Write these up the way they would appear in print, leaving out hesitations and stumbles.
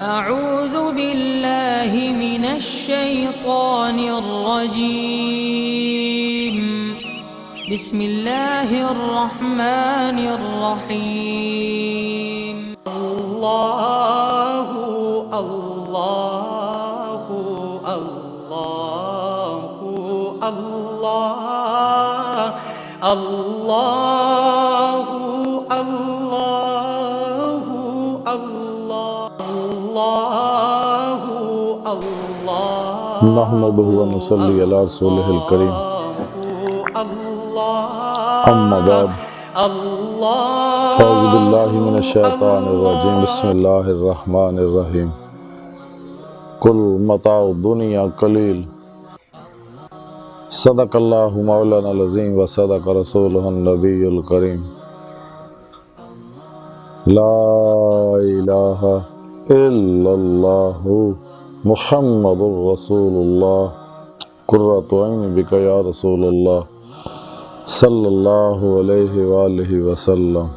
أعوذ बिल्लाहि मिनश शैतानिर रजीम बिस्मिल्लाहिर रहमानिर रहीम। अल्लाहु अल्लाहु अल्लाहु अल्लाह अल्लाहु अल्लाहु अल्लाहु अल्लाह नहमदुहु व नसल्ली अला रसूलिहिल करीम। अम्मा बाद फ़ौज़ु बिल्लाहि मिनश शैतानिर रजीम। बिस्मिल्लाहिर रहमानिर रहीम। कुल मताउ दुनिया कलील। सदक़ल्लाहु मौलाना अज़ीम व सदक़ रसूलुहुन नबियुल करीम। ला इलाहा इल्लल्लाहु मुहम्मदुर रसूलुल्लाह। कुर्रतु ऐनी बिका या रसूलल्लाह सल्लल्लाहु अलैहि वालिहि वसल्लम।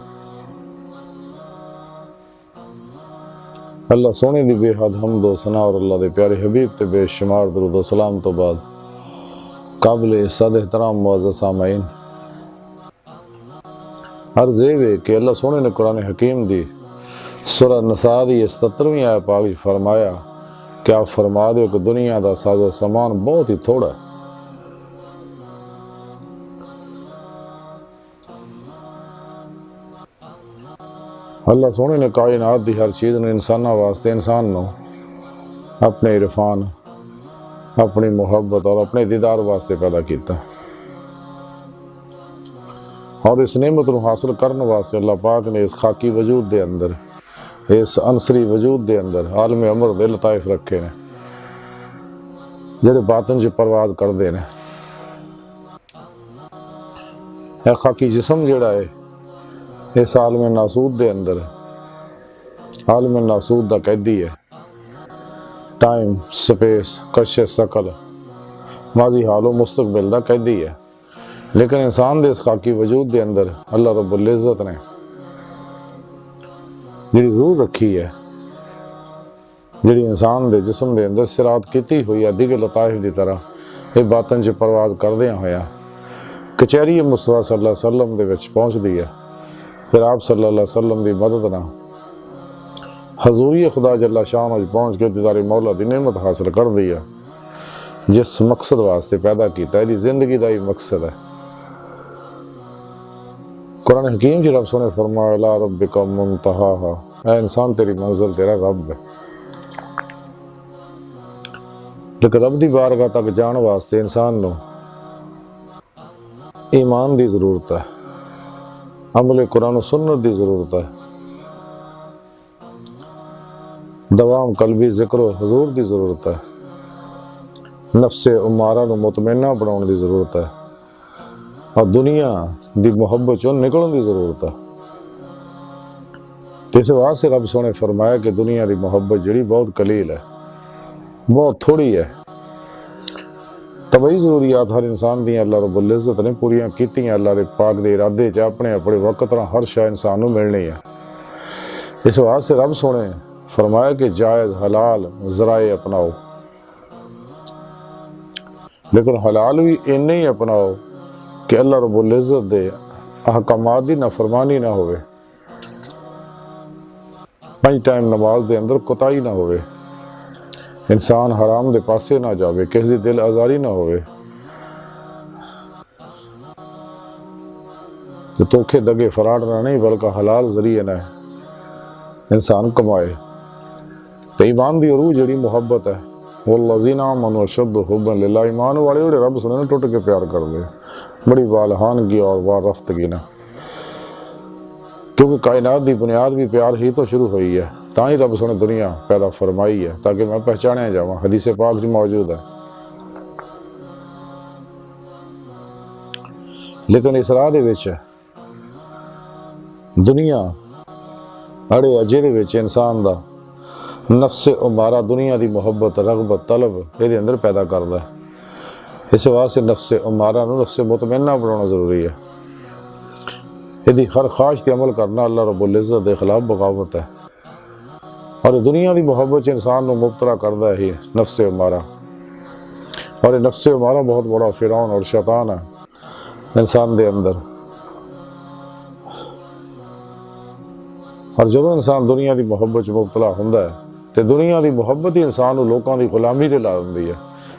अल्लाह सोने दी बेहद हम्द व सना और अल्लाह दे प्यारे हबीब ते बेशुमार दरूद व सलाम तो बाद काबिल इज़्ज़त एहतराम मुअज़्ज़ज़ सामईन, अर्ज़ है कि अल्लाह सोने ने कुरान हकीम दी सूरह नसा दी 77वीं आयत पाक फरमाया कि आप फरमा दो कि दुनिया का साजो सामान बहुत ही थोड़ा है। अल्लाह सोने ने कायनात दी हर चीज़ ने इंसाना वास्ते इंसान को अपने इरफान, अपनी मुहब्बत और अपने दीदार वास्ते पैदा किया और इस नेमत को हासिल करने वास्ते अल्लाह पाक ने इस खाकी वजूद के अंदर, इस अंसरी वजूद के अंदर आलम अमर दे लताइफ रखे ने जेड़े बातन च परवाज करते हैं। खाकी जिसम जेड़ा है इस आलम नासूद के अंदर, आलम नासूद का कैदी है। टाइम स्पेस कशे सकल माजी हालो मुस्तकबिल का कैदी है। लेकिन इंसान के इस खाकी वजूद के अंदर अल्लाह रब्बुल इज़्ज़त ने जी रूह रखी है, जी इंसान के जिसम के अंदर सिरात की हुई है दिगे लताइफ की तरह। ये बातन च परवाज करदे होया कचहरी मुस्तफा सल्लल्लाहु अलैहि वसल्लम दे विच पहुँचती है। फिर आप सल्लल्लाहु अलैहि वसल्लम की मदद ना हजूरी खुदा जल्ला शान पहुँच के दीदारे मौला की नेमत हासिल कर दी है जिस मकसद वास्ते पैदा किया। यदि जिंदगी का ही मकसद है। कुरान हकीम जी रब सोने फरमाया ला रब्बिका मुंतहाहा, ऐ इंसान तेरी मंजिल तेरा रब है। लेकिन रब की बारगाह तक जाने वास्ते इंसान को ईमान की जरूरत है, अमल कुरान सुन्नत की जरूरत है, दवाम कल्बी जिक्र हजूर की जरूरत है, नफ्से उमारा को मुतमैना बनाने की जरूरत है और दुनिया की मुहब्बत चो निकलने की जरूरत है। इस वास्ते रब सोने फरमाया कि दुनिया की मुहब्बत जी बहुत कलील है, बहुत थोड़ी है। तबई जरूरियात हर इंसान दी अल्लाह रब्बुल इज़्ज़त ने पूरियां कीतियां। अल्लाह के पाक दे इरादे च अपने अपने वक्त हर शय इंसान को मिलनी है। इस वास्ते रब सोने फरमाया कि जायज़ हलाल ज़राए अपनाओ, लेकिन हलाल भी इन्ने ही अपनाओ कि अल्लाह रब्बुल इज़्ज़त दे अहकामात दी नाफरमानी ना होवे, 5 टाइम नमाज दे अंदर कोताही ना होवे, इंसान हराम दे पासे ना जावे, किसी दी दिल आजारी ना होवे, धोखे दगे फराड ना नहीं बल्कि हलाल जरिए ना इंसान कमाए। तो ईमान दी रूह जड़ी मुहब्बत है वल्लज़ीना आमनू अशद्दु हुब्बन लिल्लाह, ईमान वाले जोड़े रब सुने ना टुट के प्यार कर दे बड़ी वालहानगी और वारफ्तगी ना, क्योंकि कायनात की बुनियाद भी प्यार ही तो शुरू हुई है। ता ही रब सुने दुनिया पैदा फरमाई है ताकि मैं पहचाने जावा। हदीस पाक च मौजूद है। लेकिन इस राह दे विच दुनिया अड़े अजे दे विच इंसान दा नफ्स उमारा दुनिया की मुहब्बत रगबत तलब ये अंदर पैदा करता है। इस वास्ते नफ्स उमारा नफ्स मुतमैना बनाना जरूरी है। यदि हर ख्वाहिश ते अमल करना अल्लाह रब्बुल इज़्ज़त के खिलाफ बगावत है और दुनिया की मुहब्बत इंसान को मुबतला करता है नफ्से अमारा। और ये नफ्से अमारा बहुत बड़ा फिरौन और शैतान है इंसान के अंदर। और जो इंसान दुनिया की मुहब्बत मुबतला होंदा है तो दुनिया की मुहब्बत ही इंसान को लोगों की गुलामी से ला दी है।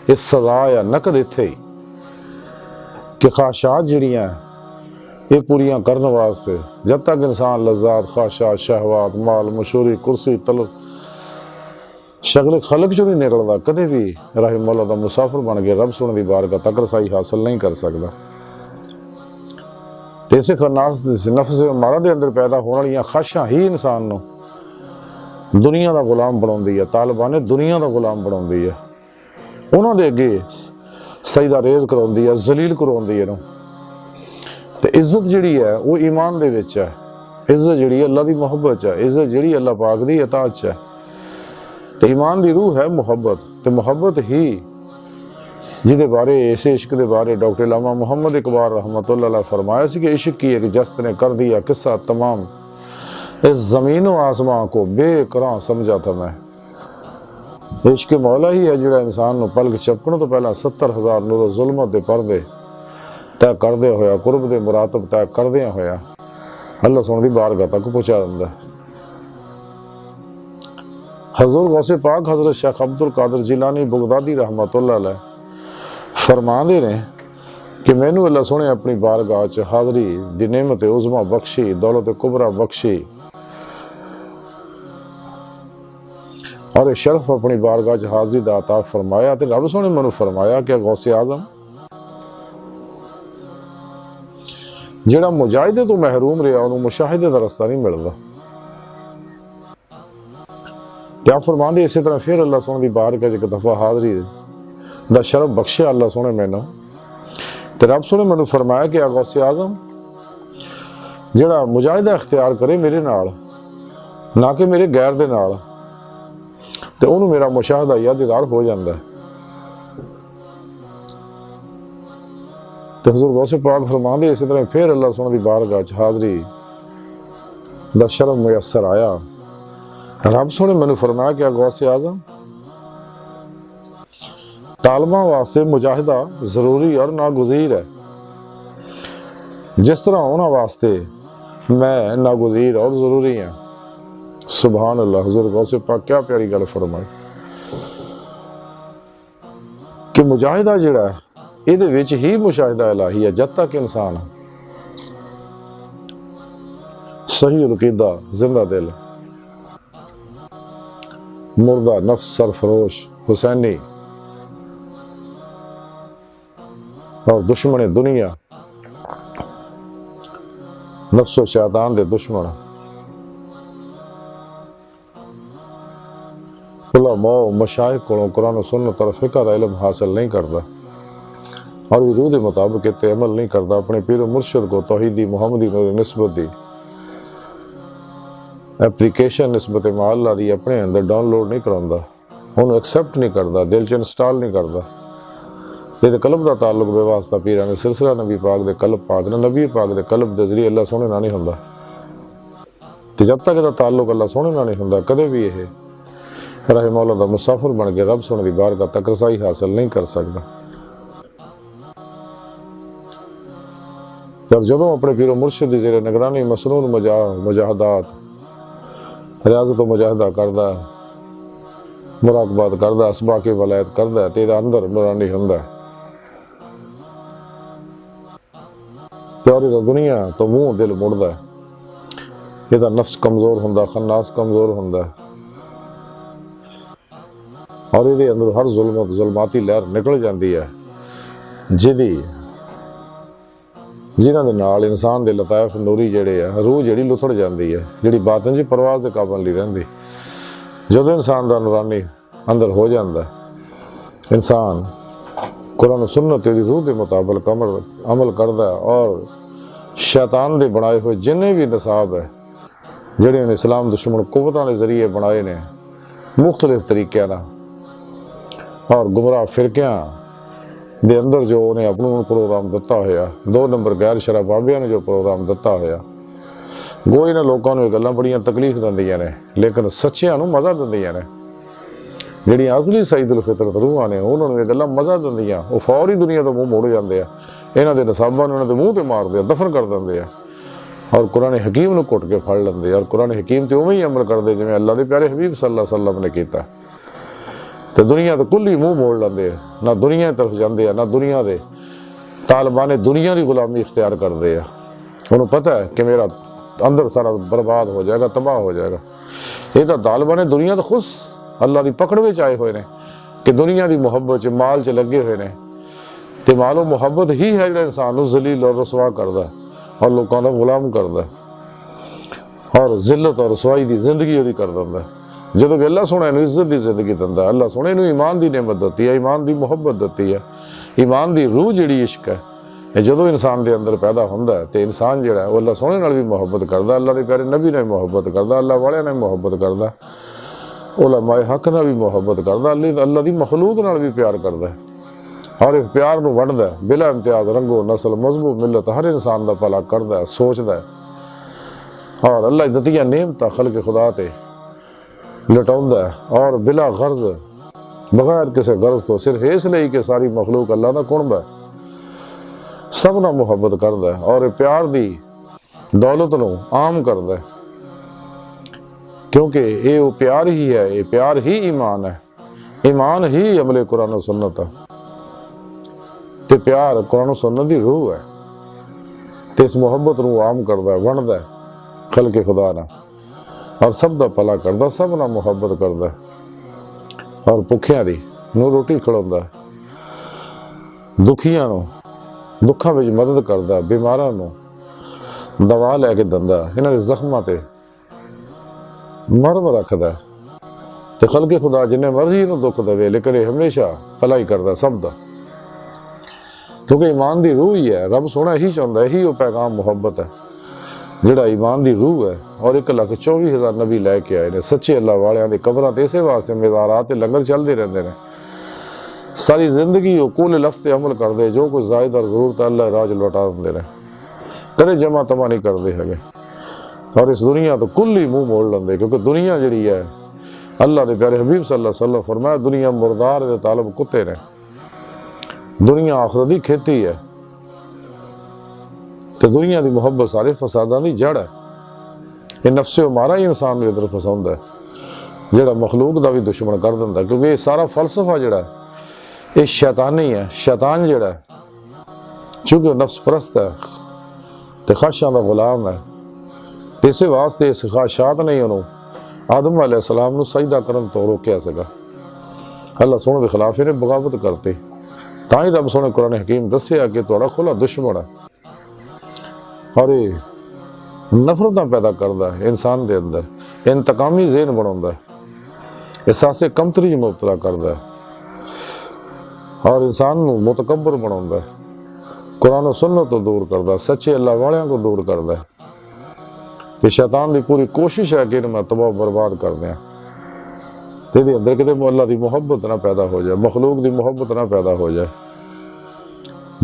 इस सजा या नकद इत्थे ही कि ख्वाहिशात जिहड़ियां ये पूरियां करने वास्ते जब तक इंसान लज्जात, ख्वाहिशात, शहवात, माल, मशहूरी, कुर्सी, तलब शगल खलक चो नहीं निकलता, कदे भी राह मौला का मुसाफिर बन के रब सोने की बारगाह तक रसाई हासिल नहीं कर सकता। तो इस नफ्स मारा दे अंदर पैदा होने वाली ख्वाहिशां ही इंसान को दुनिया का गुलाम बनाती है। तालिबान ने दुनिया का गुलाम बनाती है, उन्होंने अगे सजदा रेज करवाती है, जलील करवाती है। तो इज्जत जिहड़ी है वो ईमान दे विच है, इज्जत जिहड़ी अल्लाह की मुहब्बत है, इज्जत जिहड़ी अल्लाह पाक की इताअत है। तो ईमान की रूह है मुहब्बत, तो मुहब्बत ही जिहदे बारे इस इश्क के बारे डॉक्टर अल्लामा मुहम्मद इकबाल रहमतुल्लाह अलैह फरमाया सी कि इश्क की एक जस्त ने कर दिया किस्सा तमाम, इस ज़मीन व आसमां को बेकरां समझा था मैं। इश्क मौला ही है जिहड़ा इंसान को पलक झपकण तो पहला 70,000 नूर जुल्मत के पर्दे तय करदे होया, कुर्ब के मुरातब तय करदियां होया अल्लाह सोने की बारगाह तक पहुँचा दिंदा। हजूर गौसे पाक हजरत शेख अब्दुल कादिर जिलानी बगदादी रहमतुल्लाह अलैह फरमाते ने कि मैनू अल्लाह सोने अपनी बारगाह च हाज़री दी नेमत उज़मा बख्शी, दौलत कुबरा बख्शी और शरफ अपनी बारगाह च हाज़री दा अता फरमाया। तो रब सोने मैनू फरमाया कि गौसे आज़म जिहड़ा मुजाहिदे तो महरूम रहा उन्होंने मुशाहिदे का रस्ता नहीं मिलता। क्या फरमाते इस तरह फिर अल्लाह सोने की बारगाह च एक दफ़ा हाज़री दा शरफ बख्शिया अल्लाह सोने मैनू। तो रब सोने मैनू फरमाया कि गौसे आज़म जिहड़ा मुजाहिदा इख्तियार करे मेरे नाल ना कि मेरे गैर दे नाल, तो उन्होंने मेरा मुशाहदा या दीदार हो जाता है। तो हज़ूर गौसे पाक फरमाते इस तरह फिर अल्लाह सोने की बारगाह च हाज़री दा शरफ मुयसर आया। रब सोने मैनू फरमाया कि गौसे आज़म तालबा वास्ते मुजाहिदा जरूरी और नागुज़ीर है, जिस तरह उन्होंने वास्ते मैं नागुज़ीर और जरूरी है। सुभान अल्लाह। हज़ूर गौसे पाक क्या प्यारी गल फरमाई कि मुजाहिदा जिहड़ा है इहदे विच ही मुशाहिदा इलाही है। जब तक इंसान सही अकीदा, जिंदा दिल, मुर्दा नफ्स, सरफरोश, हुसैनी और दुश्मन दुनिया, नफ्सो शैतान दे दुश्मन उलमा मशाइख को कुरान सुन्नत और फिक़ह का इल्म हासिल नहीं करता और रूह के मुताबिक इत्ते अमल नहीं करता, अपने पीर मुर्शिद को तौहीदी मुहम्मदी निस्बत दी एप्लीकेशन निस्बत माल्ला दी अपने अंदर डाउनलोड नहीं करांदा, उन्होंने एक्सेप्ट नहीं करता, दिल च इंस्टॉल नहीं करता। ये कलब का ताल्लुक बेवास्ता पीरां ने सिलसिला नबी पाक दे कलब पाक ने नबी पाक दे कलब के जरिए अल्लाह सोने ना नहीं होंदा। तो जब तक इसका ताल्लुक अल्लाह सोने ना नहीं होंदा कदे भी यह राह मौला का मुसाफिर बन के रब सोने की बारगाह तक रसाई हासिल नहीं कर सकता। और जदों अपने पीरो मुर्शिद की जेरे निगरानी मसनून मुजाहदात रियाजत मुजाहिदा करदा, मुराकबात करदा, असबाके वलायत करदा, तो इसका अंदर नूरानी हुंदा। तो दुनिया तो मुंह दिल मुड़दा, इसका नफ्स कमजोर हुंदा, खन्नास कमजोर हुंदा और ये अंदर हर जुल्माती लहर निकल जाती है जिन्हां दे नाल इंसान दे लताइफ नूरी जिहड़े आ रूह जिहड़ी लुथड़ जाती है, जिहड़ी बातन जी परवाज दे काबल नहीं रहिंदी। जदों इंसान दा नूरानी अंदर हो जाता है, इंसान कुरान सुन्नत की रूह के मुताबिक अमल करता है और शैतान दे बनाए हुए जिन्हें भी निसाब है जिहड़े इस्लाम दुश्मन कुव्वतां दे जरिए बनाए ने मुख्तलिफ तरीक़े नाल और गुमराह फिरकियां दे अंदर जो उन्हें अपना प्रोग्राम दिता होया, 2 नंबर गैर शरा बाबिया ने जो प्रोग्राम दिता होया, ਗੋ ਇਹਨਾਂ ਲੋਕਾਂ ਨੂੰ ਇਹ ਗੱਲਾਂ ਬੜੀਆਂ ਤਕਲੀਫ ਦਿੰਦੀਆਂ ਨੇ, ਲੇਕਿਨ ਸੱਚਿਆਂ ਨੂੰ ਮਜ਼ਾ ਦਿੰਦੀਆਂ ਨੇ। ਜਿਹੜੀਆਂ ਅਸਲੀ ਸਈਦੁਲ ਫਿਤਰਤ ਰੂਹਾਂ ਨੇ ਉਹਨਾਂ ਨੂੰ ਇਹ ਗੱਲਾਂ ਮਜ਼ਾ ਦਿੰਦੀਆਂ, ਉਹ ਫੌਰੀ ਦੁਨੀਆ ਤੋਂ ਮੂੰਹ ਮੋੜ ਜਾਂਦੇ ਆ, ਇਹਨਾਂ ਦੇ ਨਸਾਬਾਂ ਨੂੰ ਇਹਨਾਂ ਦੇ ਮੂੰਹ ਤੇ ਮਾਰਦੇ ਆ, ਦਫਨ ਕਰ ਦਿੰਦੇ ਆ, ਔਰ ਕੁਰਾਨ ਹਕੀਮ ਨੂੰ ਘੁੱਟ ਕੇ ਫੜ ਲੈਂਦੇ ਔਰ ਕੁਰਾਨ ਹਕੀਮ ਤੇ ਉਵੇਂ ਹੀ ਅਮਲ ਕਰਦੇ ਜਿਵੇਂ ਅੱਲਾ ਦੇ ਪਿਆਰੇ ਹਬੀਬ ਸੱਲੱਲਾਹੁ ਅਲੈहि ਵਸੱਲਮ ਨੇ ਕੀਤਾ। ਤੇ ਦੁਨੀਆ ਤੋਂ ਕੁੱਲੀ ਮੂੰਹ ਮੋੜ ਲੈਂਦੇ ਆ, ਨਾ ਦੁਨੀਆ ਤਰਫ ਜਾਂਦੇ ਆ, ਨਾ ਦੁਨੀਆ ਦੇ ਤਾਲਿਬਾਨ ਦੁਨੀਆ ਦੀ ਗੁਲਾਮੀ ਇਖਤਿਆਰ ਕਰਦੇ ਆ। ਉਹਨੂੰ ਪਤਾ ਹੈ ਕਿ ਮੇਰਾ ਅੰਦਰ ਸਾਰਾ ਬਰਬਾਦ ਹੋ ਜਾਏਗਾ, ਤਬਾਹ ਹੋ ਜਾਏਗਾ। ਇਹ ਤਾਂ ਤਾਲਿਬਾਨ ਦੁਨੀਆ ਤੋਂ ਖੁਦ ਅੱਲਾ ਦੀ ਪਕੜ ਵਿੱਚ ਆਏ ਹੋਏ ਨੇ ਕਿ ਦੁਨੀਆ ਦੀ ਮੁਹੱਬਤ 'ਚ ਮਾਲ 'ਚ ਲੱਗੇ ਹੋਏ ਨੇ। ਤੇ ਮਾਲੋ ਮੁਹੱਬਤ ਹੀ ਹੈ ਜਿਹੜਾ ਇਨਸਾਨ ਨੂੰ ਜ਼ਲੀਲ ਔਰ ਰਸਵਾ ਕਰਦਾ ਔਰ ਲੋਕਾਂ ਦਾ ਗੁਲਾਮ ਕਰਦਾ ਔਰ ਜ਼ਿਲਤ ਔਰ ਰਸਵਾਈ ਦੀ ਜ਼ਿੰਦਗੀ ਉਹਦੀ ਕਰ ਦਿੰਦਾ। ਜਦੋਂ ਕਿ ਅੱਲਾ ਸੋਹਣਾ ਇਹਨੂੰ ਇੱਜ਼ਤ ਦੀ ਜ਼ਿੰਦਗੀ ਦਿੰਦਾ, ਅੱਲਾ ਸੋਹਣੇ ਨੂੰ ਈਮਾਨ ਦੀ ਨਿਮਤ ਦਿੱਤੀ ਹੈ, ਈਮਾਨ ਦੀ ਮੁਹੱਬਤ ਦਿੱਤੀ ਹੈ। ਈਮਾਨ ਦੀ ਰੂਹ ਜਿਹੜੀ ਇਸ਼ਕ ਹੈ, ਇਹ ਜਦੋਂ ਇਨਸਾਨ ਦੇ ਅੰਦਰ ਪੈਦਾ ਹੁੰਦਾ ਤੇ ਇਨਸਾਨ ਜਿਹੜਾ ਉਹ ਅੱਲਾ ਸੋਹਣੇ ਨਾਲ ਵੀ ਮੁਹੱਬਤ ਕਰਦਾ, ਅੱਲਾ ਦੇ ਪਿਆਰੇ ਨਬੀ ਨਾਲ ਮੁਹੱਬਤ ਕਰਦਾ, ਅੱਲਾ ਵਾਲਿਆਂ ਨਾਲ ਮੁਹੱਬਤ ਕਰਦਾ, ਉਲਮਾਏ ਹੱਕ ਨਾਲ ਵੀ ਮੁਹੱਬਤ ਕਰਦਾ, ਅੱਲਾ ਦੀ ਮਖਲੂਕ ਨਾਲ ਵੀ ਪਿਆਰ ਕਰਦਾ ਔਰ ਇਹ ਪਿਆਰ ਨੂੰ ਵੰਡਦਾ ਬਿਲਾ ਇਮਤਿਆਜ਼, ਰੰਗੋ ਨਸਲ ਮਜ਼ਹਬ ਮਿਲਤ, ਹਰ ਇਨਸਾਨ ਦਾ ਭਲਾ ਕਰਦਾ, ਸੋਚਦਾ ਔਰ ਅੱਲਾ ਦਿੱਤੀਆਂ ਨਿਅਮਤਾਂ ਖਲਕ ਖੁਦਾ ਤੇ ਲਟਾਉਂਦਾ ਔਰ ਬਿਲਾ ਗਰਜ਼, ਬਗੈਰ ਕਿਸੇ ਗਰਜ਼ ਤੋਂ, ਸਿਰਫ ਇਸ ਲਈ ਕਿ ਸਾਰੀ ਮਖਲੂਕ ਅੱਲਾ ਦਾ ਕੁਣਬ ਹੈ, ਸਭ ਨਾਲ ਮੁਹੱਬਤ ਕਰਦਾ ਔਰ ਪਿਆਰ ਦੀ ਦੌਲਤ ਨੂੰ ਆਮ ਕਰਦਾ, ਕਿਉਂਕਿ ਇਹ ਉਹ ਪਿਆਰ ਹੀ ਹੈ, ਇਹ ਪਿਆਰ ਹੀ ਈਮਾਨ ਹੈ, ਈਮਾਨ ਹੀ ਅਮਲੇ ਕੁਰਾਨ ਔਰ ਸੁन्नत ਹੈ ਤੇ ਪਿਆਰ ਕੁਰਾਨ ਔਰ ਸੁन्नत ਦੀ ਰੂਹ ਹੈ। ਤੇ ਇਸ ਮੁਹੱਬਤ ਨੂੰ ਆਮ ਕਰਦਾ, ਵੰਡਦਾ ਖਲਕੇ ਖੁਦਾ ਨਾਲ ਔਰ ਸਭ ਦਾ ਭਲਾ ਕਰਦਾ, ਸਭ ਨਾਲ ਮੁਹੱਬਤ ਕਰਦਾ ਔਰ ਭੁੱਖਿਆਂ ਦੀ ਨੂੰ ਰੋਟੀ ਖਿਲਾਉਂਦਾ, ਦੁਖੀਆਂ ਨੂੰ ਦੁੱਖਾਂ ਵਿੱਚ ਮਦਦ ਕਰਦਾ, ਬਿਮਾਰਾਂ ਨੂੰ ਦਵਾ ਲੈ ਕੇ ਦਿੰਦਾ, ਇਹਨਾਂ ਦੇ ਜ਼ਖਮਾਂ ਤੇ ਮਰਮ ਰੱਖਦਾ ਤੇ ਖਲਕੇ ਖੁਦਾ ਜਿੰਨੇ ਮਰਜ਼ੀ ਨੂੰ ਦੁੱਖ ਦੇਵੇ ਲੇਕਿਨ ਇਹ ਹਮੇਸ਼ਾ ਭਲਾ ਹੀ ਕਰਦਾ ਸਭ ਦਾ, ਕਿਉਂਕਿ ਈਮਾਨ ਦੀ ਰੂਹ ਹੀ ਹੈ। ਰੱਬ ਸੋਹਣਾ ਇਹੀ ਚਾਹੁੰਦਾ, ਇਹੀ ਉਹ ਪੈਗਾਮ ਮੁਹੱਬਤ ਹੈ ਜਿਹੜਾ ਈਮਾਨ ਦੀ ਰੂਹ ਹੈ। ਔਰ 1,24,000 ਨਬੀ ਲੈ ਕੇ ਆਏ ਨੇ ਸੱਚੇ ਅੱਲਾ ਵਾਲਿਆਂ ਦੀ ਕਬਰਾਂ ਤੇ ਇਸੇ ਵਾਸਤੇ ਮਜ਼ਾਰਾਤ ਤੇ ਲੰਗਰ ਚੱਲਦੇ ਰਹਿੰਦੇ ਨੇ। ਸਾਰੀ ਜ਼ਿੰਦਗੀ ਉਹ ਕੁੱਲ ਲਫ਼ਜ਼ ਤੇ ਅਮਲ ਕਰਦੇ, ਜੋ ਕੁਝ ਜ਼ਾਇਦ ਔਰ ਜ਼ਰੂਰਤ ਅੱਲਾ ਰਾਜ ਲੌਟਾ ਦਿੰਦੇ ਨੇ, ਕਦੇ ਜਮਾ ਤਮਾ ਨਹੀਂ ਕਰਦੇ ਹੈਗੇ ਔਰ ਇਸ ਦੁਨੀਆ ਤੋਂ ਕੁੱਲ ਹੀ ਮੂੰਹ ਮੋੜ ਲੈਂਦੇ, ਕਿਉਂਕਿ ਦੁਨੀਆ ਜਿਹੜੀ ਹੈ ਅੱਲਾ ਦੇ ਪਿਆਰੇ ਹਬੀਬ ਸੱਲੱਲਾਹੁ ਅਲੈहि ਵਸੱਲਮ ਫਰਮਾਇਆ ਦੁਨੀਆ ਮੁਰਦਾਰ ਦੇ ਤਾਲਬ ਕੁੱਤੇ ਨੇ, ਦੁਨੀਆ ਆਖਰਤ ਦੀ ਖੇਤੀ ਹੈ ਤੇ ਦੁਨੀਆ ਦੀ ਮੁਹੱਬਤ ਸਾਰੇ ਫਸਾਦਾਂ ਦੀ ਜੜ ਹੈ। ਇਹ ਨਫਸੇ ਮਾਰਾ ਹੀ ਇਨਸਾਨ ਨੂੰ ਇਧਰ ਫਸਾਉਂਦਾ ਹੈ, ਜਿਹੜਾ ਮਖਲੂਕ ਦਾ ਵੀ ਦੁਸ਼ਮਣ ਕਰ ਦਿੰਦਾ, ਕਿਉਂਕਿ ਇਹ ਸਾਰਾ ਫਲਸਫਾ ਜਿਹੜਾ ਇਹ ਸ਼ੈਤਾਨੀ ਹੈ। ਸ਼ੈਤਾਨ ਜਿਹੜਾ ਚੂੰਕਿ ਨਫਸ ਪ੍ਰਸਤ ਹੈ ਤੇ ਖਾਸ਼ਾਂ ਦਾ ਗੁਲਾਮ ਹੈ, ਇਸੇ ਵਾਸਤੇ ਇਸ ਖਾਸ਼ਾਤ ਨੇ ਉਹਨੂੰ ਆਦਮ अलैहिस्सलाम ਨੂੰ ਸਜਦਾ ਕਰਨ ਤੋਂ ਰੋਕਿਆ ਸੀਗਾ। ਅੱਲਾ ਸੋਹਣੇ ਦੇ ਖਿਲਾਫ ਇਹਨੇ ਬਗਾਵਤ ਕਰਤੀ, ਤਾਂ ਹੀ ਰੱਬ ਸੋਹਣੇ ਕੁਰਾਨ ਹਕੀਮ ਦੱਸਿਆ ਕਿ ਤੁਹਾਡਾ ਖੁੱਲਾ ਦੁਸ਼ਮਣ ਹੈ ਔਰ ਇਹ ਨਫ਼ਰਤਾਂ ਪੈਦਾ ਕਰਦਾ ਹੈ ਇਨਸਾਨ ਦੇ ਅੰਦਰ, ਇੰਤਕਾਮੀ ਜ਼ਹਿਨ ਬਣਾਉਂਦਾ ਹੈ, ਅਹਿਸਾਸੇ ਕਮਤਰੀ 'ਚ ਮੁਬਤਲਾ ਕਰਦਾ ਹੈ ਔਰ ਇਨਸਾਨ ਨੂੰ ਮੁਤਕੱਬਰ ਬਣਾਉਂਦਾ ਹੈ, ਕੁਰਾਨ ਔਰ ਸੁन्नत ਤੋਂ ਦੂਰ ਕਰਦਾ, ਸੱਚੇ ਅੱਲਾ ਵਾਲਿਆਂ को ਦੂਰ ਕਰਦਾ। ਤੇ ਸ਼ੈਤਾਨ ਦੀ ਪੂਰੀ ਕੋਸ਼ਿਸ਼ ਹੈ ਕਿ ਇਹਨੂੰ ਤਬਾਹ ਬਰਬਾਦ ਕਰ ਦਿਆਂ ਤੇ ਇਹਦੇ ਅੰਦਰ ਕਿਤੇ ਅੱਲਾ ਦੀ ਮੁਹੱਬਤ ਨਾ ਪੈਦਾ ਹੋ ਜਾਏ, ਮਖਲੂਕ ਦੀ ਮੁਹੱਬਤ ਨਾ ਪੈਦਾ ਹੋ ਜਾਏ,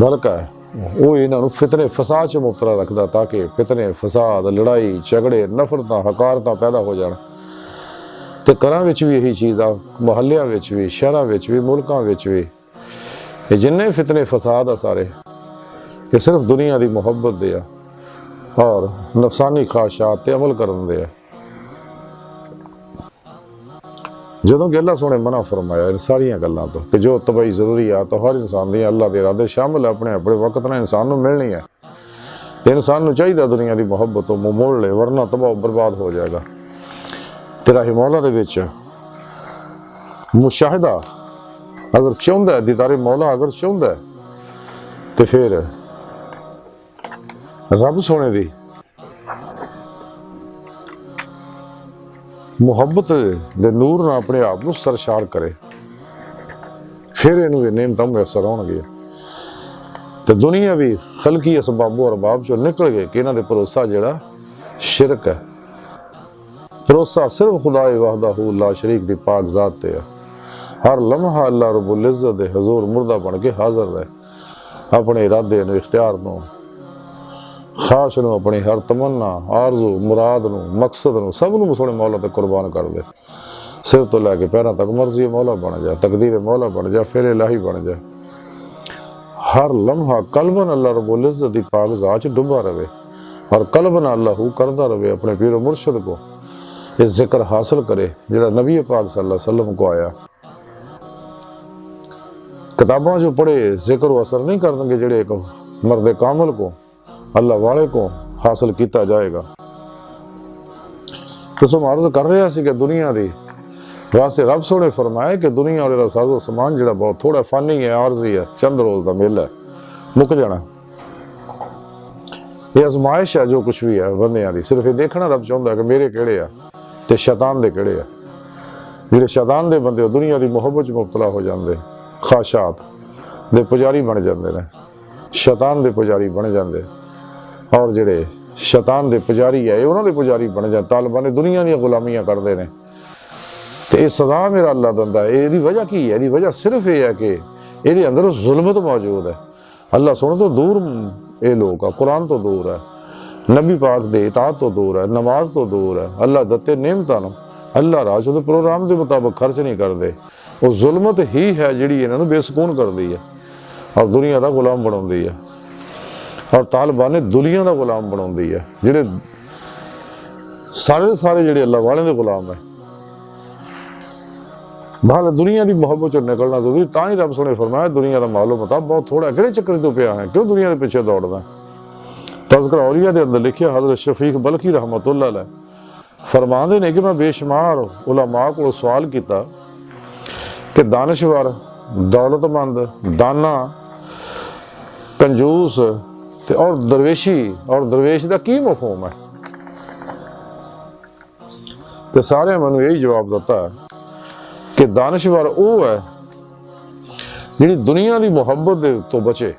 ਬਲਕਿ ਉਹ ਇਹਨਾਂ ਨੂੰ ਫਿਤਨੇ ਫਸਾਦ 'ਚ ਮੁਬਤਲਾ ਰੱਖਦਾ ਤਾਂ ਕਿ ਫਿਤਨੇ ਫਸਾਦ, ਲੜਾਈ ਝਗੜੇ, ਨਫ਼ਰਤਾਂ, ਹਕਾਰਤਾਂ ਪੈਦਾ ਹੋ ਜਾਣ। ਤੇ ਘਰਾਂ ਵਿੱਚ ਵੀ ਇਹੀ ਚੀਜ਼ ਆ, ਮੁਹੱਲਿਆਂ ਵਿੱਚ ਵੀ, ਸ਼ਹਿਰਾਂ ਵਿੱਚ ਵੀ, ਮੁਲਕਾਂ ਵਿੱਚ ਵੀ, ਇਹ ਜਿੰਨੇ ਫਿਤਨੇ ਫਸਾਦ ਆ ਸਾਰੇ ਇਹ ਸਿਰਫ ਦੁਨੀਆ ਦੀ ਮੁਹੱਬਤ ਦੇ ਆ ਔਰ ਨਫਸਾਨੀ ਖਾਸ਼ਾਤ ਤੇ ਅਮਲ ਕਰਨ ਦੇ ਆ। ਜਦੋਂ ਕਿ ਅੱਲਾ ਸੋਹਣੇ ਮਨਾ ਫਰਮਾਇਆ ਇਨ ਸਾਰੀਆਂ ਗੱਲਾਂ ਤੋਂ ਕਿ ਜੋ ਤਬਈ ਜ਼ਰੂਰੀ ਆ ਤਾਂ ਹਰ ਇਨਸਾਨ ਦੀ ਅੱਲਾ ਦੇ ਇਰਾਦੇ ਸ਼ਾਮਲ ਆਪਣੇ ਆਪਣੇ ਵਕਤ ਨਾਲ ਇਨਸਾਨ ਨੂੰ ਮਿਲਣੀ ਹੈ ਤੇ ਇਨਸਾਨ ਨੂੰ ਚਾਹੀਦਾ ਦੁਨੀਆ ਦੀ ਮੁਹੱਬਤ ਤੋਂ ਮੂੰਹ ਮੋੜ ਲੈ, ਵਰਨਾ ਤਬਾਹ ਬਰਬਾਦ ਹੋ ਜਾਏਗਾ। ਤੇਰਾ ਹੀ ਮੌਲਾ ਦੇ ਵਿੱਚ ਮੁਸ਼ਾਹਦਾ ਅਗਰ ਚਾਹੁੰਦਾ, ਦੀਦਾਰੇ ਮੌਲਾ ਅਗਰ ਚਾਹੁੰਦਾ ਤੇ ਫਿਰ ਰੱਬ ਸੋਹਣੇ ਦੀ ਮੁਹੱਬਤ ਦੇ ਨੂਰ ਨਾਲ ਆਪਣੇ ਆਪ ਨੂੰ ਸਰਸ਼ਾਰ ਕਰੇ, ਫਿਰ ਇਹਨੂੰ ਇਹ ਨੇਮਤਾਂ ਮੁਯੱਸਰ ਹੋਣਗੀਆਂ ਤੇ ਦੁਨੀਆ ਵੀ ਖਲਕੀ ਅਸਬਾਬੋ ਅਰਬਾਬ ਚੋਂ ਨਿਕਲ ਗਏ ਕਿ ਇਹਨਾਂ ਦੇ ਭਰੋਸਾ ਜਿਹੜਾ ਸ਼ਿਰਕ ਹੈ। ਭਰੋਸਾ ਸਿਰਫ ਖੁਦਾ ਵਹਦਹੁ ਲਾ ਸ਼ਰੀਕ ਦੀ ਪਾਕ ਜ਼ਾਤ ਤੇ ਹੈ। ਹਰ ਲਮਹਾ ਅੱਲਾ ਰਬੁਲ ਇੱਜ਼ਤ ਦੇ ਹਜ਼ੂਰ ਮੁਰਦਾ ਬਣ ਕੇ ਹਾਜ਼ਰ ਰਹੇ, ਆਪਣੇ ਇਰਾਦੇ ਨੂੰ, ਇਖਤਿਆਰ ਨੂੰ ਖਾਸ਼ ਨੂੰ, ਆਪਣੀ ਹਰ ਤਮੰਨਾ, ਆਰਜ਼ੂ, ਮੁਰਾਦ ਨੂੰ, ਮਕਸਦ ਨੂੰ, ਸਭ ਨੂੰ ਸੋਹਣੇ ਮੌਲਾ ਤੇ ਕੁਰਬਾਨ ਕਰ ਦੇ। ਸਿਰ ਤੋਂ ਲੈ ਕੇ ਪੈਰਾਂ ਤੱਕ ਮਰਜ਼ੀ ਮੌਲਾ ਬਣ ਜਾ, ਤਕਦੀਰ ਮੌਲਾ ਬਣ ਜਾ, ਫੇਲ ਇਲਾਹੀ ਬਣ ਜਾ। हर लम्हा कल्बन अल्लाह रब्बुल इज़्ज़त दी पाक ज़ात च डुबा रहे और कल्बन अल्लाह करता रहे अपने पीर मुर्शद को ये जिक्र हासिल करे जिहड़ा नबी पाक सल्लल्लाहु अलैहि वसल्लम को आया। किताबां जो पढ़े जिक्र असर नहीं करनगे जिहड़े एक मर्द कामिल को, अल्लाह वाले को हासिल किया जाएगा। तो तुम अर्ज कर रहा सी कि दुनिया दी वास्ते रब सोने फरमाया कि दुनिया और साजो समान जिहड़ा बहुत थोड़ा फानी है, आरजी है, चंद रोज का मेला है, मुक जाना। ये आजमाइश है जो कुछ भी है बंदियां दी, सिर्फ ये देखना रब चाहता है कि मेरे केड़े आ ते शैतान दे केड़े आ। जिहड़े शैतान दे बंदे दुनिया की मुहब्बत च मुबतला हो जाते, ख्वाहिशात दे पुजारी बन जाते हैं, शैतान दे पुजारी बन जाते। और जिहड़े शैतान दे पुजारी है उन्हां दे पुजारी बन जाते, तालिबान दुनिया दी गुलामियां करते हैं। तो ये सदा मेरा अल्लाह दिंदा है। इसदी वजह की है? इसदी वजह सिर्फ ये है कि ये अंदर जुल्मत मौजूद है। अल्लाह सुन तो दूर ये लोग, कुरान तो दूर है, नबी पाक दे इताअत तो दूर है, नमाज तो दूर है, अल्लाह दत्ते नेमतां अल्लाह राज उहदे प्रोग्राम के मुताबिक खर्च नहीं करते। वो जुल्मत ही है जिहड़ी इन्हां नूं बेसकून करदी है और दुनिया का गुलाम बनाउंदी है। और तालिबान ने दुनिया का गुलाम बनाउंदी है, जिहड़े सारे जिहड़े अल्लाह वाले दे गुलाम है। भाल दुनिया की मुहब्बत चो निकलना जरूरी। तां ही रब सोने फरमाया दुनिया का मालो मता बहुत थोड़ा, किहड़े चक्कर तो पिया है, क्यों दुनिया के पीछे दौड़दा। तज़किरा औलिया के अंदर लिखिया हज़रत शफीक बल्खी रहमतुल्लाह अलैह फरमाते ने कि मैं बेशुमार उलमा को सवाल किया कि दानश्वर, दौलतमंद, दाना, कंजूस और दरवेश का की मफहूम है। तो सारे मैनूं यही जवाब दिता है कि दानश्वर वो है जिहड़ी दुनिया की मुहब्बत तो बचे,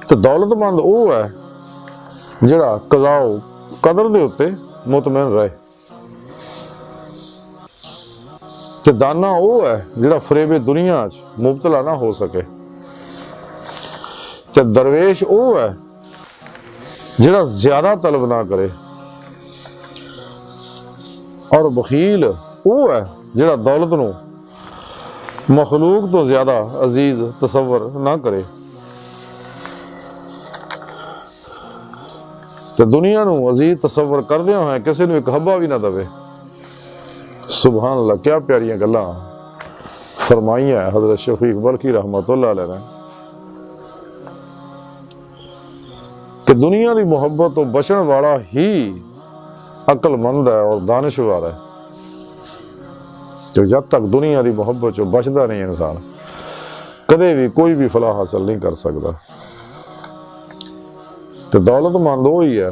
तो दौलतमंद वो है जिहड़ा कज़ाओ कदर दे उत्ते मुतमैन रहे, तो दाना वो है जिहड़ा फरेबे दुनिया च मुबतला ना हो सके, तो दरवेश वो है जिहड़ा ज्यादा तलब ना करे, और बखील वो है जिहड़ा दौलत नूं मखलूक तो ज्यादा अजीज तसव्वुर ना करे। तो दुनिया नूं अजीज तसव्वुर करदियां होए किसी नूं एक हब्बा भी ना दवे। सुभान अल्लाह, क्या प्यारियां गल्लां फरमाइयां हज़रत शफीक बल्खी रहमतुल्लाह अलैह ने कि दुनिया की मुहब्बत तो बचने वाला ही अकलमंद है और दानिशवर है। तो जब तक दुनिया की मुहब्बत चो बचता नहीं इंसान कदे भी कोई भी फलाह हासिल नहीं कर सकता। तो दौलतमंद वो ही है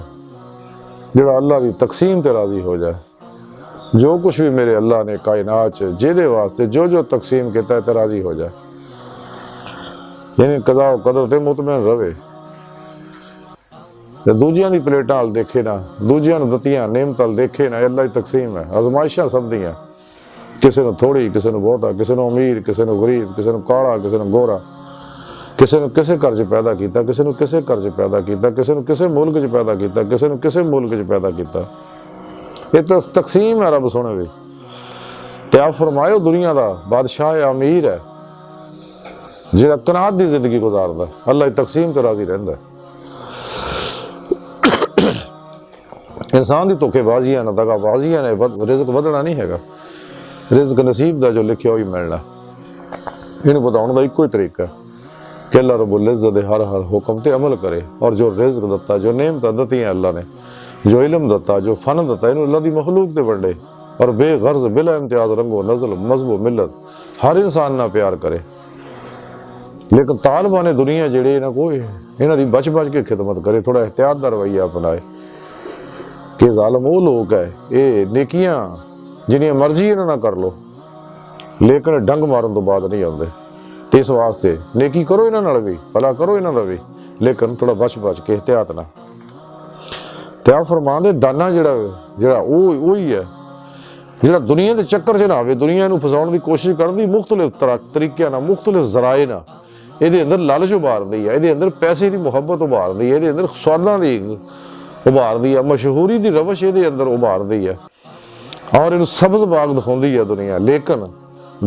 जिहड़ा अल्लाह की तकसीम ते राजी हो जाए। जो कुछ भी मेरे अल्लाह ने कायनात जिहदे वास्ते जो जो तकसीम किया ते राजी हो जाए, यानी कज़ा कदर ते मुतमैन रवे। तो दूजियां दी प्लेटां अल देखे ना, दूजियां नूं दित्तियां नेमतां अल देखे ना, अल्लाह की तकसीम है। आजमाइशां सब दियां, किसी नूं थोड़ी, किसी नूं बहुता, किसी नूं अमीर, किसी नूं गरीब, किसी नूं काला, किसी नूं गोरा, किसी नूं किसे घर च पैदा किया, किसी नूं किसे घर च पैदा किया, किसी नूं किसे मुल्क च पैदा किया, किसी नूं किसे मुल्क च पैदा किया। ये तो तकसीम है रब सोने दी। ते आप फरमायो दुनिया का बादशाह है, अमीर है, जिहड़ा कनात दी जिंदगी गुजारदा, अल्लाह की तकसीम ते राजी रहिंदा है। इंसान की धोखेबाजियां ना दगाबाजियां ने रिज़्क वधना नहीं हैगा। रिज़्क नसीब का जो लिखिया वही मिलना। इन्हें बताने का इको ही तरीका है कि अल्लाह रब्बुल इज़्ज़त दे हर हुक्म ते अमल करे। और जो रिज़्क दत्ता, जो नेमतां दत्तियां अल्लाह ने, जो इल्म दत्ता, जो फन दत्ता, इन्होंने अल्लाह की मखलूक ते वंडे और बेगर्ज बिला इम्तियाज रंगो नज़ल मजहब मिलत हर इंसान ना प्यार करे। लेकिन तालिबान दुनिया जिहड़े इन्हां कोई इन्हां दी बच के खिदमत करे, थोड़ा एहतियात दा रवैया अपनाए कि जालम वो लोग है, ये नेकियां जिन्नियां मर्जी इन्हां ना कर लो, लेकिन डंग मारन तो बाद नहीं आते। तो इस वास्ते नेकी करो इन्हां नाल भी, भला करो इन्हां दा भी, लेकिन थोड़ा बच के एहतियात ना। ते आप फरमांदे दाना जिहड़ा वो ही है जिहड़ा दुनिया के चक्कर च ना आवे, दुनिया नूं फसाउण दी कोशिश करदी मुख्तलिफ तरीकिਆਂ ਨਾਲ, मुख्तलिफ जराए ना, ਇਹਦੇ ਅੰਦਰ ਲਾਲਚ ਉਭਾਰਦੀ ਹੈ, ਇਹਦੇ ਅੰਦਰ ਪੈਸੇ ਦੀ ਮੁਹੱਬਤ ਉਭਾਰਦੀ ਹੈ, ਇਹਦੇ ਅੰਦਰ ਸਵਾਦਾਂ ਦੀ ਉਭਾਰਦੀ ਹੈ, ਮਸ਼ਹੂਰੀ ਦੀ ਰਵਸ਼ ਇਹਦੇ ਅੰਦਰ ਉਭਾਰਦੀ ਹੈ ਔਰ ਇਹਨੂੰ ਸਬਜ਼ ਬਾਗ ਦਿਖਾਉਂਦੀ ਹੈ ਦੁਨੀਆ। ਲੇਕਿਨ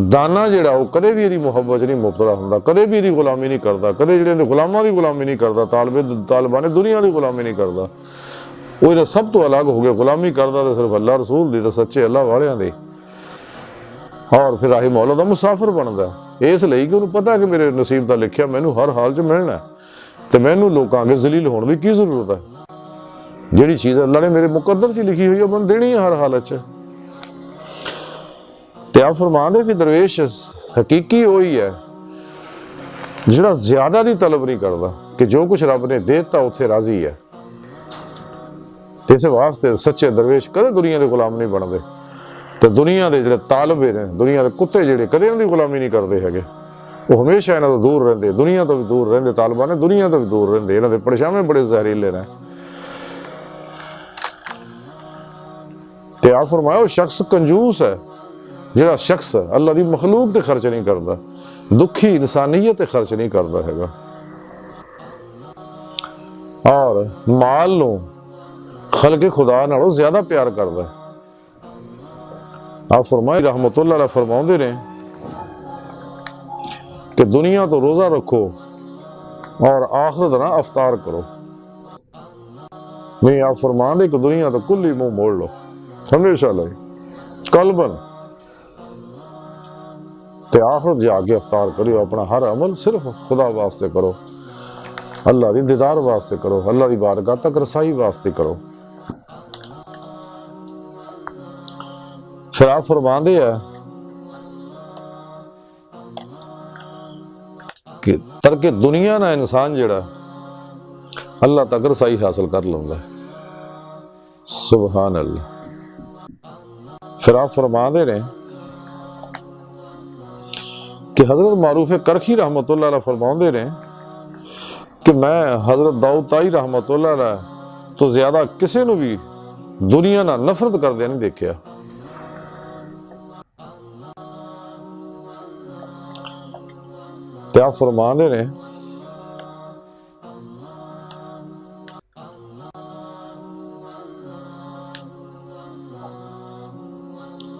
ਦਾਨਾ ਜਿਹੜਾ ਉਹ ਕਦੇ ਵੀ ਇਹਦੀ ਮੁਹੱਬਤ 'ਚ ਨਹੀਂ ਮੁਬਤਲਾ ਹੁੰਦਾ, ਕਦੇ ਵੀ ਇਹਦੀ ਗੁਲਾਮੀ ਨਹੀਂ ਕਰਦਾ, ਕਦੇ ਜਿਹੜੇ ਇਹਦੇ ਗੁਲਾਮਾਂ ਦੀ ਗੁਲਾਮੀ ਨਹੀਂ ਕਰਦਾ, ਤਾਲਿਬਾਨ ਦੁਨੀਆ ਦੀ ਗੁਲਾਮੀ ਨਹੀਂ ਕਰਦਾ। ਉਹ ਇਹਦਾ ਸਭ ਤੋਂ ਅਲੱਗ ਹੋ ਗਿਆ, ਗੁਲਾਮੀ ਕਰਦਾ ਤਾਂ ਸਿਰਫ ਅੱਲਾਹ ਰਸੂਲ ਦੀ ਤੇ ਸੱਚੇ ਅੱਲਾਹ ਵਾਲਿਆਂ ਦੀ। ਔਰ ਫਿਰ ਰਾਹੀ ਮੌਲਾ ਦਾ ਮੁਸਾਫਿਰ ਬਣਦਾ, ਇਸ ਲਈ ਕਿ ਉਹਨੂੰ ਪਤਾ ਕਿ ਮੇਰੇ ਨਸੀਬ ਦਾ ਲਿਖਿਆ ਮੈਨੂੰ ਹਰ ਹਾਲ 'ਚ ਮਿਲਣਾ ਤੇ ਮੈਨੂੰ ਲੋਕਾਂ ਅੱਗੇ ਜ਼ਲੀਲ ਹੋਣ ਦੀ ਕੀ ਜ਼ਰੂਰਤ ਹੈ। ਜਿਹੜੀ ਚੀਜ਼ ਅੱਲਾਹ ਨੇ ਮੇਰੇ ਮੁਕੱਦਰ 'ਚ ਲਿਖੀ ਹੋਈ ਉਹ ਮੈਨੂੰ ਦੇਣੀ ਹੈ ਹਰ ਹਾਲਤ 'ਚ। ਤੇ ਆਪ ਫਰਮਾਉਂਦੇ ਫਿਰ ਦਰਵੇਸ਼ ਹਕੀਕੀ ਉਹੀ ਹੈ ਜਿਹੜਾ ਜ਼ਿਆਦਾ ਦੀ ਤਲਬ ਨਹੀਂ ਕਰਦਾ ਕਿ ਜੋ ਕੁਝ ਰੱਬ ਨੇ ਦੇ ਦਿੱਤਾ ਉੱਥੇ ਰਾਜ਼ੀ ਹੈ। ਤੇ ਇਸ ਵਾਸਤੇ ਸੱਚੇ ਦਰਵੇਸ਼ ਕਦੇ ਦੁਨੀਆ ਦੇ ਗੁਲਾਮ ਨਹੀਂ ਬਣਦੇ ਤੇ ਦੁਨੀਆ ਦੇ ਜਿਹੜੇ ਤਾਲਬੇ ਨੇ, ਦੁਨੀਆ ਦੇ ਕੁੱਤੇ ਜਿਹੜੇ ਕਦੇ ਇਹਨਾਂ ਦੀ ਗੁਲਾਮੀ ਨਹੀਂ ਕਰਦੇ ਹੈਗੇ, ਉਹ ਹਮੇਸ਼ਾ ਇਹਨਾਂ ਤੋਂ ਦੂਰ ਰਹਿੰਦੇ, ਦੁਨੀਆ ਤੋਂ ਵੀ ਦੂਰ ਰਹਿੰਦੇ। ਤਾਲਿਬਾਨ ਨੇ ਦੁਨੀਆ ਤੋਂ ਵੀ ਦੂਰ ਰਹਿੰਦੇ, ਇਹਨਾਂ ਦੇ ਪਰਛਾਵੇਂ ਬੜੇ ਜ਼ਹਿਰੀਲੇ ਨੇ। ਤੇ ਆਪ ਫਰਮਾਇਆ ਉਹ ਸ਼ਖਸ ਕੰਜੂਸ ਹੈ ਜਿਹੜਾ ਸ਼ਖਸ ਅੱਲਾਹ ਦੀ ਮਖਲੂਕ ਤੇ ਖਰਚ ਨਹੀਂ ਕਰਦਾ, ਦੁਖੀ ਇਨਸਾਨੀਅਤ ਤੇ ਖਰਚ ਨਹੀਂ ਕਰਦਾ ਹੈਗਾ ਔਰ ਮਾਲ ਨੂੰ ਖਲਕੇ ਖੁਦਾ ਨਾਲੋਂ ਜ਼ਿਆਦਾ ਪਿਆਰ ਕਰਦਾ। ਆਪ ਫਰਮਾਈ ਰਹਿਮਤੁल्लाह अलैह फरमाते ने कि दुनिया तो रोजा रखो और आखिरत ना अफ्तार करो। नहीं, आप फरमाते कि दुनिया तो कुल ही मुंह मोड़ लो हमेशा लगे कलबन ते आखिरत जाके अफ्तार करो। अपना हर अमल सिर्फ खुदा वास्ते करो, अल्लाह दी दीदार वास्ते करो, अल्लाह दी बारगाह तक रसाई वास्ते करो। फिर आप फरमाते हैं कि तरके दुनिया ना इंसान जड़ा अल्लाह तक रसाई हासिल कर लेंदा है। सुभान अल्लाह। फिर आप फरमाते ने कि हजरत मारूफ करखी रहमतुल्लाह अलैह फरमाते ने कि मैं हजरत दाऊद ताई रहमतुल्लाह अलैह तो ज्यादा किसी नूं भी दुनिया नाल नफरत करदे नहीं देखिया। ते आप फरमाते ने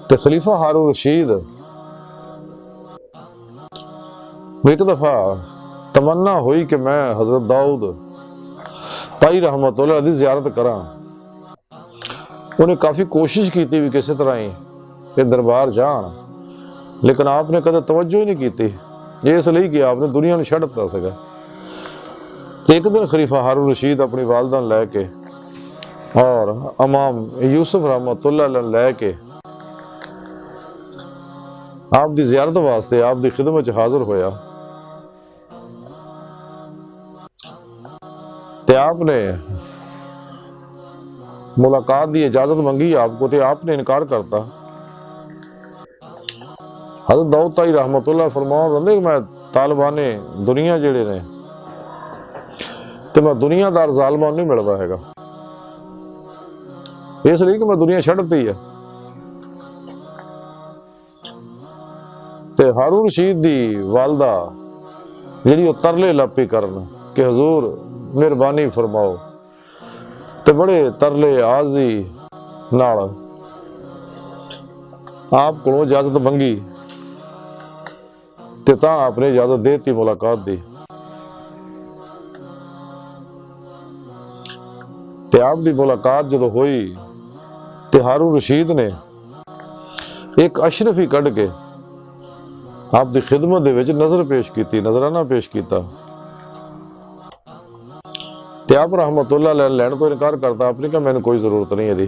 ते खलीफा हारून रशीद एक दफा तमन्ना हुई कि मैं हजरत दाऊद ताई रहमतुल्लाह दी जियारत करा। उन्हें काफी कोशिश की भी किसी तरह ही ये दरबार जान, लेकिन आपने कदे तवज्जो ही नहीं की, इसलिए कि आपने दुनिया में छड़ दिता सीगा। एक दिन खलीफा हारून रशीद अपनी वालदा लैके और इमाम यूसुफ रहमतुल्लाह अलैह लैके आप दी जियारत वास्ते आप दी खिदमत हाजिर होया। ते आपने मुलाकात की इजाजत मंगी आपको, ते आपने इनकार करता। हज़रत दाऊद ताई रहमतुल्लाह फरमाते कि मैं तालिबाने दुनिया जेड़े ने ते मैं दुनियादार जालमान नहीं मिलता हैगा, इसलिए कि मैं दुनिया छड़ दी है। ते हारून रशीद दी वालदा जिहड़ी ओह तरले लापी करन कि हजूर मेहरबानी फरमाओ, ते बड़े तरले आजी नाल आप कोलों इजाजत मंगी ते तां आपने इजाजत देती मुलाकात दी। ते आप दी मुलाकात जदों होई ते हारून रशीद ने एक अशरफी कढ़ के आप दी खिदमत दे विच नजर पेश की, नजराना पेश किया। ते आप रहमतुल्लाह अलैह लैण तो इनकार करता। आपने कहा मैंने कोई जरूरत नहीं है,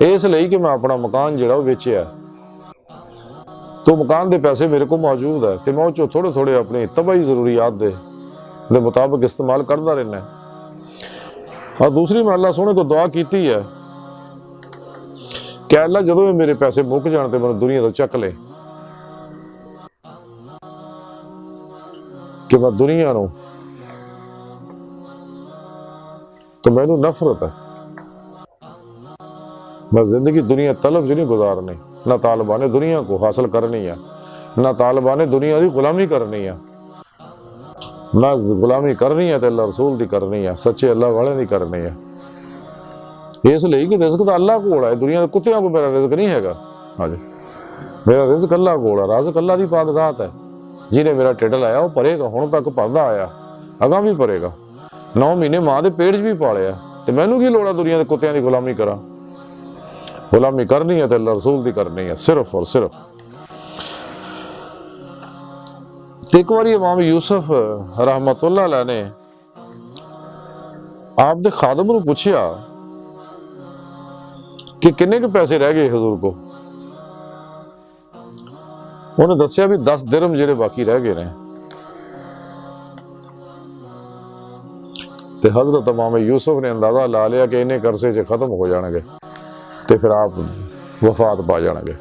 इसलिए कि मैं अपना मकान जिहड़ा बेचिया, तो मकान के पैसे मेरे को मौजूद है, तो मैं उस थोड़े थोड़े अपनी तबाही जरूरियात दे मुताबिक इस्तेमाल करता रहना। और दूसरी मैं अल्लाह सोने को दुआ की है कि अल्लाह जदों मेरे पैसे मुक जाने तो मैं दुनिया तो चक ले, कि मैं दुनिया नूं तो मैनू नफरत है, मैं जिंदगी दुनिया तलब च नहीं गुजारनी। ना तालिबान दुनिया को हासिल करनी है, ना तालिबान दुनिया की गुलामी करनी है। ना गुलामी करनी है तो अल्लाह रसूल की करनी है, सच्चे अल्लाह वाले की करनी है। इसलिए कि रिज़्क तो अल्लाह कोल है, दुनिया के कुत्तियां को मेरा रिज़्क नहीं हैगा। हाँ जी, मेरा रिज़्क अल्लाह कोल है, राज़िक अल्लाह की पाक ज़ात है। जिन्हें मेरा ढिड लाया वो भरेगा, हुण तक भरदा आया, अगां भी भरेगा। 9 महीने मां दे पेट च भी पालिया, ते मैनू की लोड़ है दुनिया के कुत्तियां की गुलामी करा। गुलामी करनी है तो अल्लाह रसूल की करनी है, सिर्फ और सिर्फ। एक बार इमाम यूसुफ रहमतुल्लाह अलैह ने आप दे खादम नूं पुछया कि किन्ने के पैसे रह गए हजूर को। उन्हें दसिया भी 10 दिरहम जेडे बाकी रह गए ने। ते हजरत इमाम यूसुफ ने अंदाजा ला लिया कि इन्हें करसे च खत्म हो जाएंगे ते फिर आप वफात पा जाएंगे।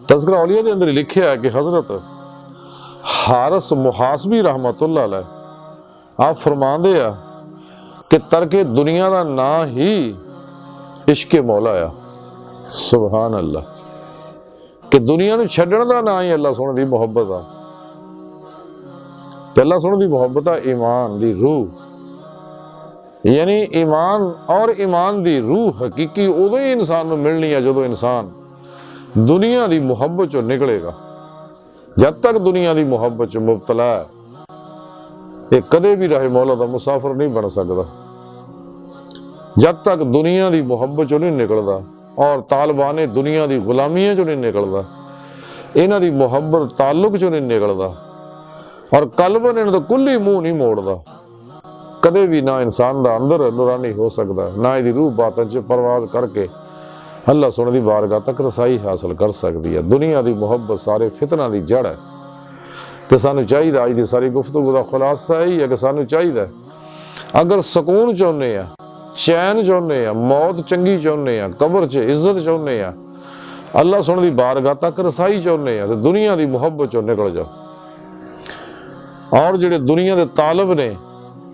तज़किरा औलिया के अंदर लिखा है कि हजरत हारिस मुहासबी रहमतुल्लाह अलैह आप फरमाते आ कि तरके दुनिया का ना ही इश्क मौला आ। सुभान अल्लाह, कि दुनिया नूं छड्डण दा ना ही अल्लाह सोहणे दी मुहब्बत आ। ते अल्लाह सोहणे दी मुहब्बत आ ईमान दी रूह, यानी ईमान और ईमान दी रूह हकीकी उदों ही इंसान नूं मिलनी है जदों इंसान दुनिया दी मुहब्बत चों निकलेगा। जब तक दुनिया दी मुहब्बत च मुबतला है ये कदे भी राहे मौला दा मुसाफिर नहीं बन सकदा। जब तक दुनिया दी मुहब्बत चों नहीं निकलदा और तालिबाने दुनिया दी गुलामियां चों नहीं निकलदा, इन्हां दी मुहब्बत ताल्लुक चों नहीं निकलदा और कल्बन इन्हां दा कुल्ली मुंह नहीं मोड़दा, कदे भी ना इंसान दा अंदर नूरानी हो सकदा, ना इहदी रूह बातन च परवाज करके अल्लाह सोहणे दी बारगाह तक रसाई हासिल कर सकती है। दुनिया दी मुहब्बत सारे फितना दी जड़ है। तो सानू चाहिए, अज की सारी गुफ्तगू का खुलासा यही है कि सानू चाहिए अगर सुकून चाहुंदे आ, चैन चाहुंदे आ, मौत चंगी चाहुंदे आ, कबर च इज्जत चाहुंदे आ, अल्लाह सोहणे दी बारगाह तक रसाई चाहुंदे आ, तो दुनिया दी मुहब्बत चों निकल जाओ। और जिहड़े दुनिया दे तालिब ने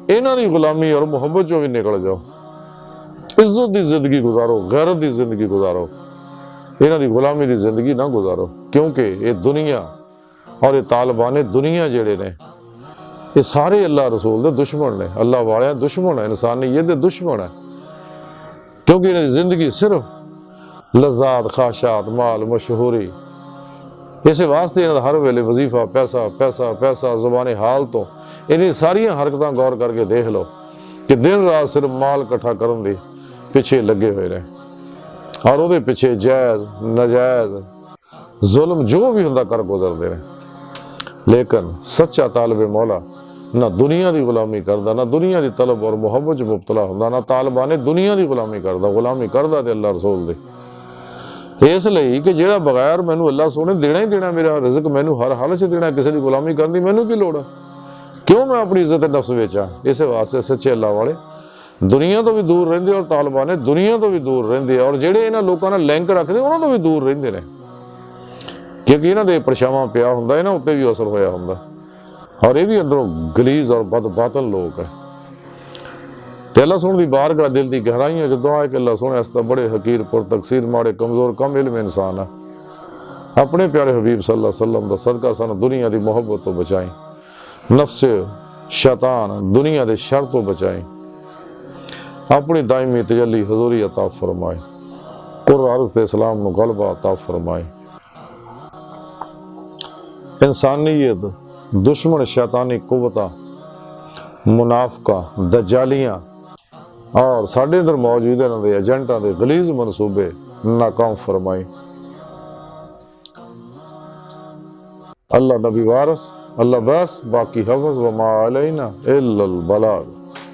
इन्हां दी गुलामी और मुहब्बत चों भी निकल जाओ। इज्जत की जिंदगी गुजारो, गैरत की जिंदगी गुजारो, इन्हां दी गुलामी की जिंदगी ना गुजारो। क्योंकि ये दुनिया और ये तालिबाने दुनिया जेड़े ने ये सारे अल्लाह रसूल दे दुश्मन ने, अल्लाह वाले दुश्मन है, इंसानियत दे दुश्मन है। क्योंकि इन्हां दी जिंदगी सिर्फ लज़्ज़ात, ख्वाहिशात, माल, मशहूरी, इस वास्ते इन्हां दा हर वेले वजीफा पैसा पैसा पैसा। ज़ुबाने हाल तो इन्हीं सारियां हरकतां गौर करके देख लो कि दिन रात सिर्फ माल इकट्ठा करन दी पिछे लगे हुए ने और उहदे पिछे जायज़ नजायज़ जुल्म जो भी हुंदा कर गुजरदे ने। लेकिन सच्चा तालिब मौला ना दुनिया की गुलामी करदा, ना दुनिया की तलब और मुहब्बत च मुबतला हुंदा, ना तालिबाने दुनिया की गुलामी करदा। गुलामी करदा ते अल्लाह रसूल दी। इसलिए कि जेड़ा बगैर मैनू अल्लाह सोहणे देना ही देना, मेरा रिज़्क मैनू हर हालत च देना, किसी की गुलामी करन दी मैनू की लोड़ है? क्यों मैं अपनी इज्जत नफ्स बेचा? इस वास्ते सच्चे अल्लाह वाले दुनिया तो भी दूर रहिंदे और तालिबाने दुनिया तो भी दूर रहिंदे और जेड़े इन्हां लोकां नाल लिंक रखदे उन्हां तो भी दूर रहिंदे ने। क्योंकि इन्हां दे परछावां पिया हुंदा, इन्हां उत्ते भी असर होया हुंदा और ये भी अंदरों गलीज और बदबातल लोग है। ते अल्लाह सोहणे दी बारगाह दिल दी गहराइयां च दुआ है कि अल्लाह सोहणे अस तां बड़े हकीर पुर तकसीर माड़े कमजोर कम इल्म इंसान है। अपने प्यारे हबीब सल्लल्लाहु अलैहि वसल्लम दा सदका सानू दुनिया दी मुहब्बत तो बचाई, नफ्स शैतान दुनिया दे शर तो बचाई, अपनी दायमी तजल्ली हजूरी अता फरमाए, कुर अर्ज़ ते इस्लाम नू गलबा अता फरमाए। इंसानियत दुश्मन शैतानी कुव्वतां मुनाफका दज्जालियां और साडे अंदर मौजूद इन्हां दे एजेंटां दे गलीज मनसूबे नाकाम फरमाए। अल्लाह नबी वारस, अल्लाह बस, बाकी हफ्ज़ व मा अलैना इल्लल बलाग।